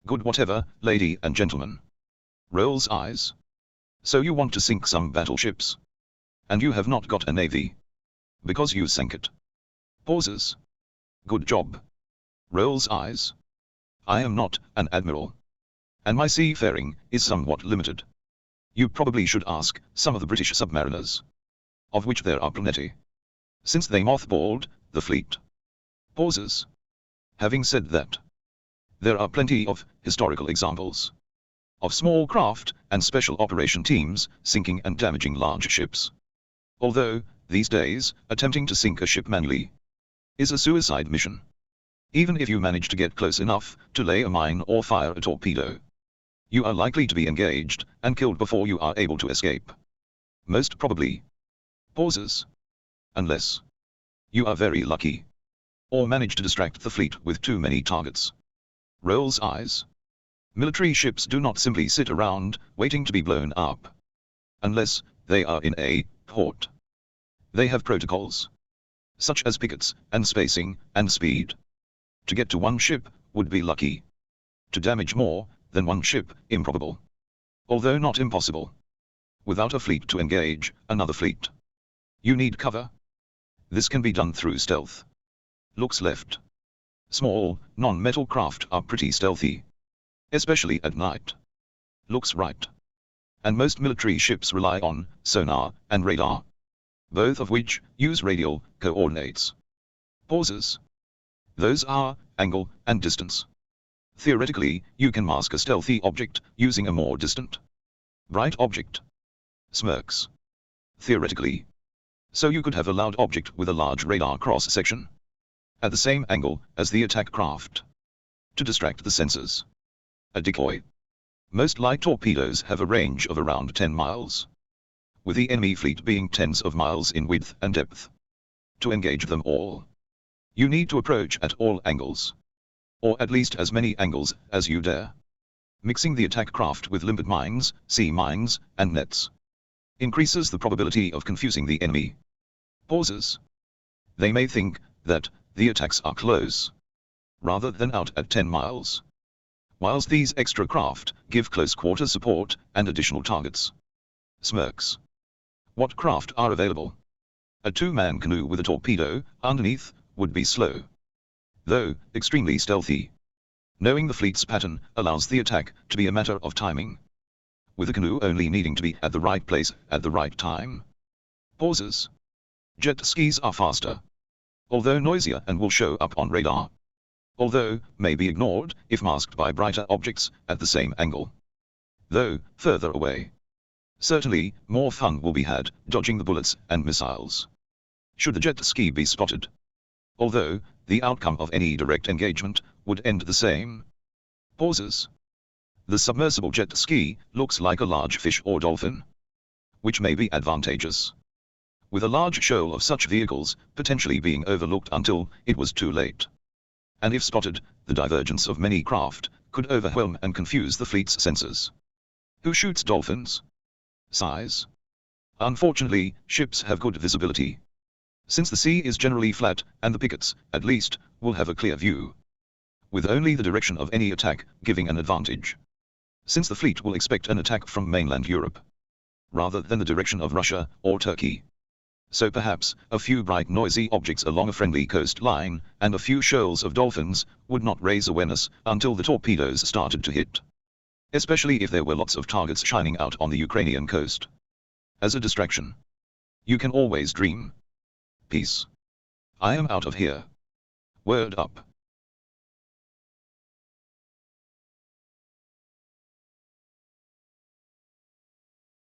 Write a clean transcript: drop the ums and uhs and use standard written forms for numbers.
Good whatever, lady and gentleman. Rolls eyes. So you want to sink some battleships. And you have not got a navy. Because you sank it. Pauses. Good job. Rolls eyes. I am not an admiral. And my seafaring is somewhat limited. You probably should ask some of the British submariners. Of which there are plenty. Since they mothballed the fleet. Pauses. Having said that, there are plenty of historical examples of small craft and special operation teams sinking and damaging large ships. Although, these days, attempting to sink a ship manually is a suicide mission. Even if you manage to get close enough to lay a mine or fire a torpedo, you are likely to be engaged and killed before you are able to escape. Most probably. Pauses. Unless you are very lucky, or manage to distract the fleet with too many targets. Rolls eyes. Military ships do not simply sit around, waiting to be blown up. Unless they are in a port. They have protocols, such as pickets, and spacing, and speed. To get to one ship would be lucky. To damage more than one ship, improbable. Although not impossible. Without a fleet to engage another fleet, you need cover. This can be done through stealth. Looks left. Small, non-metal craft are pretty stealthy. Especially at night. Looks right. And most military ships rely on sonar and radar. Both of which use radial coordinates. Pauses. Those are angle and distance. Theoretically, you can mask a stealthy object using a more distant, bright object. Smirks. Theoretically. So you could have a loud object with a large radar cross-section at the same angle as the attack craft to distract the sensors. A decoy. Most light torpedoes have a range of around 10 miles, with the enemy fleet being tens of miles in width and depth. To engage them all, you need to approach at all angles, or at least as many angles as you dare, mixing the attack craft with limpet mines, sea mines, and nets. Increases the probability of confusing the enemy. Pauses. They may think that the attacks are close, rather than out at 10 miles. Whilst these extra craft give close quarter support and additional targets. Smirks. What craft are available? A two-man canoe with a torpedo underneath would be slow, though extremely stealthy. Knowing the fleet's pattern allows the attack to be a matter of timing, with the canoe only needing to be at the right place at the right time. Pauses. Jet skis are faster, although noisier, and will show up on radar, although may be ignored if masked by brighter objects at the same angle, though further away. Certainly, more fun will be had dodging the bullets and missiles, should the jet ski be spotted, although the outcome of any direct engagement would end the same. Pauses. The submersible jet ski looks like a large fish or dolphin, which may be advantageous, with a large shoal of such vehicles potentially being overlooked until it was too late. And if spotted, the divergence of many craft could overwhelm and confuse the fleet's sensors. Who shoots dolphins? Size. Unfortunately, ships have good visibility, since the sea is generally flat, and the pickets, at least, will have a clear view, with only the direction of any attack giving an advantage, since the fleet will expect an attack from mainland Europe, rather than the direction of Russia or Turkey. So perhaps a few bright noisy objects along a friendly coastline and a few shoals of dolphins would not raise awareness until the torpedoes started to hit, especially if there were lots of targets shining out on the Ukrainian coast. As a distraction, you can always dream. Peace. I am out of here. Word up.